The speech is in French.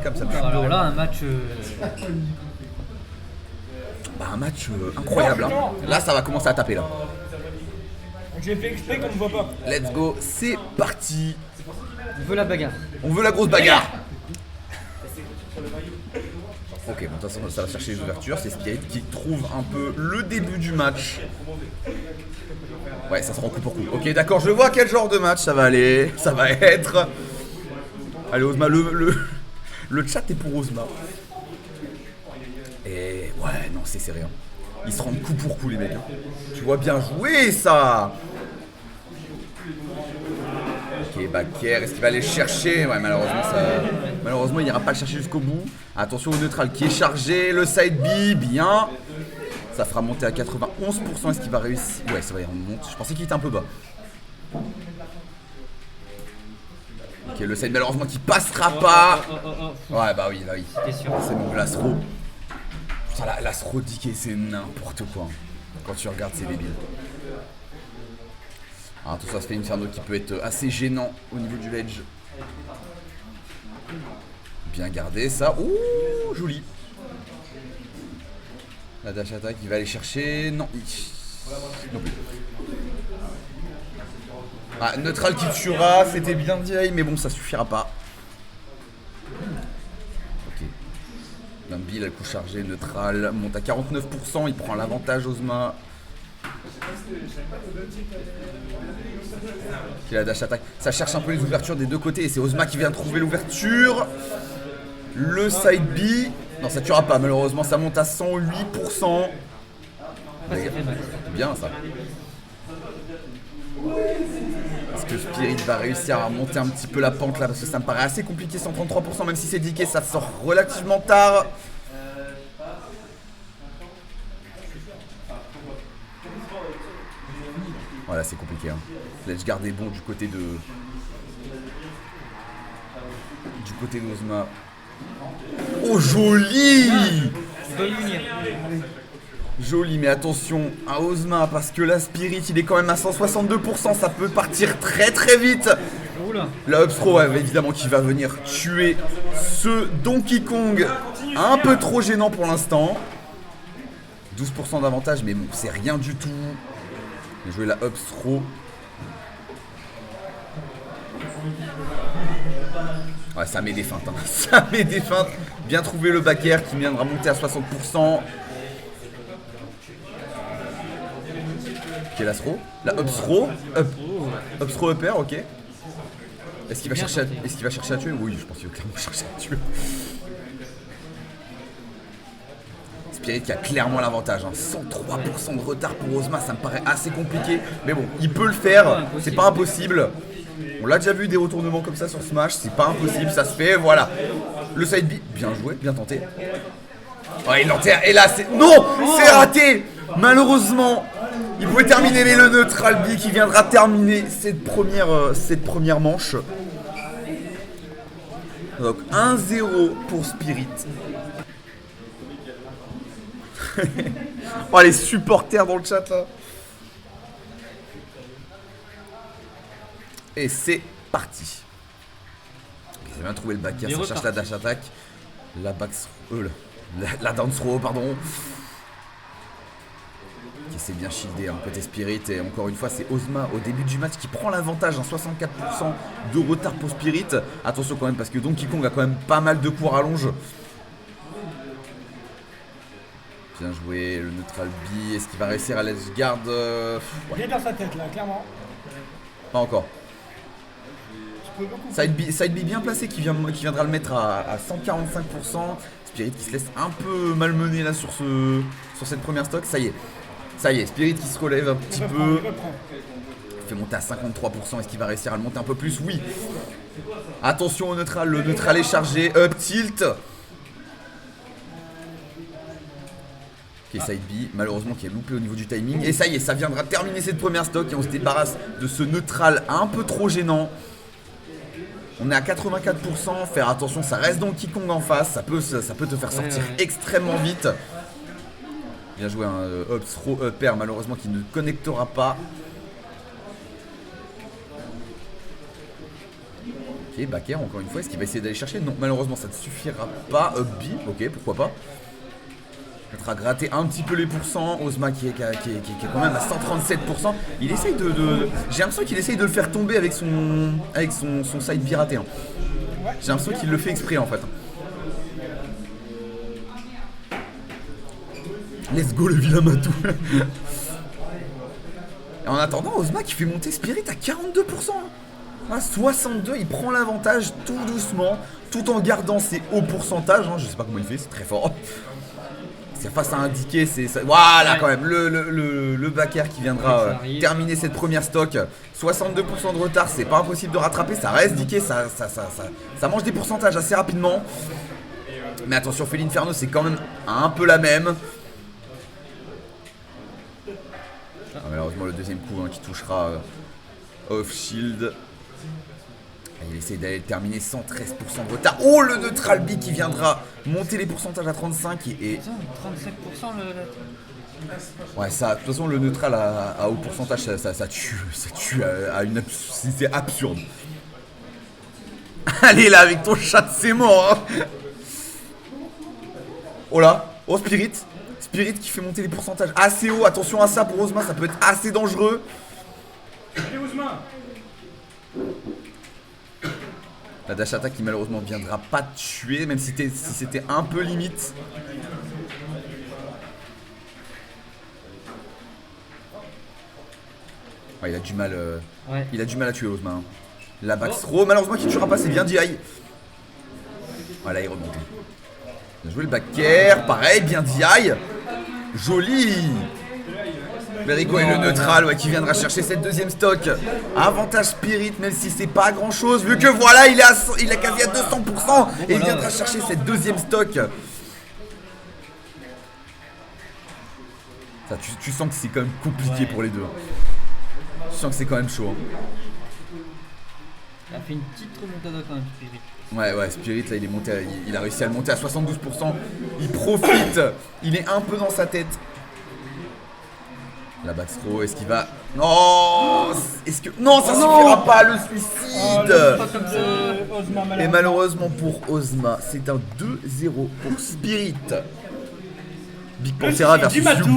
Comme ça. Alors là, un match. Bah, un match incroyable. Hein. Là, ça va commencer à taper là. J'ai fait exprès qu'on ne voit pas. Let's go, c'est parti. On veut la bagarre. On veut la grosse bagarre. Ok, bon, de toute façon, ça va chercher les ouvertures. C'est Spirit qui trouve un peu le début du match. Ouais, ça sera en coup pour coup. Ok, d'accord, je vois quel genre de match ça va aller. Ça va être. Allez, Ozma, le chat est pour Ozma. Et ouais, non, c'est serré. Hein. Ils se rendent coup pour coup, les mecs. Hein. Tu vois bien jouer ça. Ok, Bakker, est-ce qu'il va aller chercher? Ouais, malheureusement, il n'ira pas le chercher jusqu'au bout. Attention au neutral qui est chargé. Le side B, bien. Ça fera monter à 91%. Est-ce qu'il va réussir? Ouais, ça va, il remonte. Je pensais qu'il était un peu bas. Ok, le side malheureusement qui passera pas. Ouais, bah oui, c'est bon, l'Astro. Putain, l'Astro Dicky, c'est n'importe quoi. Quand tu regardes, c'est débile. Alors, tout ça se fait une Inferno qui peut être assez gênant au niveau du ledge. Bien gardé, ça. Ouh, joli. La dash attack, il va aller chercher. Non, non plus. Ah, neutral qui tuera, c'était bien dit, mais bon, ça suffira pas. Ok. Lambi, le coup chargé, neutral, monte à 49%, il prend l'avantage, Ozma. Qui la dash attack. Ça cherche un peu les ouvertures des deux côtés et c'est Ozma qui vient trouver l'ouverture. Le side B. Non, ça tuera pas, malheureusement, ça monte à 108%. C'est bien ça. Est-ce que Spirit va réussir à monter un petit peu la pente là? Parce que ça me paraît assez compliqué, 133%, même si c'est diqué, ça sort relativement tard. Voilà, c'est compliqué. Hein. L'edge guard est bon du côté de. Du côté d'Ozma. Oh, joli! Joli, mais attention à Ozma parce que la Spirit il est quand même à 162%, ça peut partir très très vite. La Upstro évidemment qui va venir tuer ce Donkey Kong un peu trop gênant pour l'instant. 12% d'avantage, mais bon, c'est rien du tout. Bien joué la Upstro. Ouais, ça met des feintes, hein. Ça met des feintes. Bien trouvé le Bakker qui viendra monter à 60%. La throw, la up throw, up throw upper, ok. Est-ce qu'il va chercher à tuer? Oui, je pense qu'il va clairement chercher à tuer. Spirit qui a clairement l'avantage, hein. 103% de retard pour Ozma, ça me paraît assez compliqué. Mais bon, il peut le faire, c'est pas impossible. On l'a déjà vu des retournements comme ça sur Smash, c'est pas impossible, ça se fait, voilà. Le side B, bien joué, bien tenté. Oh, il l'enterre, et là c'est... Non, c'est raté. Malheureusement. Il pouvait terminer, mais le neutral B qui viendra terminer cette première manche. Donc 1-0 pour Spirit. Oh, les supporters dans le chat là. Et c'est parti. J'ai bien trouvé le Bakker, ça cherche la dash attack. La back la down throw, pardon. Qui s'est bien shieldé hein, côté Spirit. Et encore une fois, c'est Ozma au début du match qui prend l'avantage. Hein, 64% de retard pour Spirit. Attention quand même, parce que Donkey Kong a quand même pas mal de coups à rallonge. Bien joué, le neutral B. Est-ce qu'il va réussir à l'edge guard? Ouais. Il est dans sa tête là, clairement. Pas encore. Side B bien placé qui viendra le mettre à 145%. Spirit qui se laisse un peu malmener là sur cette première stock. Ça y est, Spirit qui se relève un petit peu. Il fait monter à 53%. Est-ce qu'il va réussir à le monter un peu plus? Oui. Attention au neutral, le neutral est chargé. Up tilt. Ok, side B, malheureusement qui est loupé au niveau du timing. Et ça y est, ça viendra terminer cette première stock et on se débarrasse de ce neutral un peu trop gênant. On est à 84%, faire attention, ça reste Donkey Kong en face, ça peut te faire sortir extrêmement vite. Bien joué, un up throw upper malheureusement qui ne connectera pas. Ok, Ok, backer encore une fois, est-ce qu'il va essayer d'aller chercher? Non, malheureusement ça ne suffira pas. Up B, ok, pourquoi pas. Peut-être à gratter un petit peu les pourcents. Ozma qui est quand même à 137%. Il essaye j'ai l'impression qu'il essaye de le faire tomber avec son side B raté. Hein. J'ai l'impression qu'il le fait exprès en fait. Let's go le vilain Matou. Et en attendant, Ozma qui fait monter Spirit à 42%. À 62, il prend l'avantage tout doucement, tout en gardant ses hauts pourcentages. Hein. Je sais pas comment il fait, c'est très fort. C'est face à indiquer, c'est ça. Voilà quand même, le backer qui viendra terminer cette première stock. 62% de retard, c'est pas impossible de rattraper, ça reste diqué, ça mange des pourcentages assez rapidement. Mais attention, Felinferno, c'est quand même un peu la même. Ah, malheureusement, le deuxième coup qui touchera off shield. Il essaie d'aller terminer 113% de retard. Oh, le neutral B qui viendra monter les pourcentages à 35 et... 35% le... Ouais, ça, de toute façon, le neutral à haut pourcentage, ça tue à une... C'est absurde. Allez là, avec ton chat, c'est mort hein. Oh là, oh Spirit qui fait monter les pourcentages assez haut. Attention à ça pour Ozma, ça peut être assez dangereux. La dash attack qui malheureusement viendra pas tuer, même si c'était un peu limite. Ouais, il a du mal. Il a du mal à tuer Ozma. Hein. La back throw, malheureusement qui ne tuera pas, c'est bien DI. Voilà, il remonte. Il a joué le backer, pareil, bien DI. Joli. Berigo et le neutral qui viendra chercher cette deuxième stock. Avantage Spirit, même si c'est pas grand chose, vu que voilà, il est quasi à 200% et il viendra chercher cette deuxième stock. Ça, tu sens que c'est quand même compliqué pour les deux. Tu sens que c'est quand même chaud. Hein. Il a fait une petite remontada quand même, Spirit. Ouais, Spirit là il a réussi à le monter à 72%. Il profite, il est un peu dans sa tête. La backthrow, est-ce qu'il va... Non, est-ce que... Non, ça suffira pas, le suicide. Et malheureusement pour Ozma, c'est un 2-0 pour Spirit. Big Pantera versus Hugo.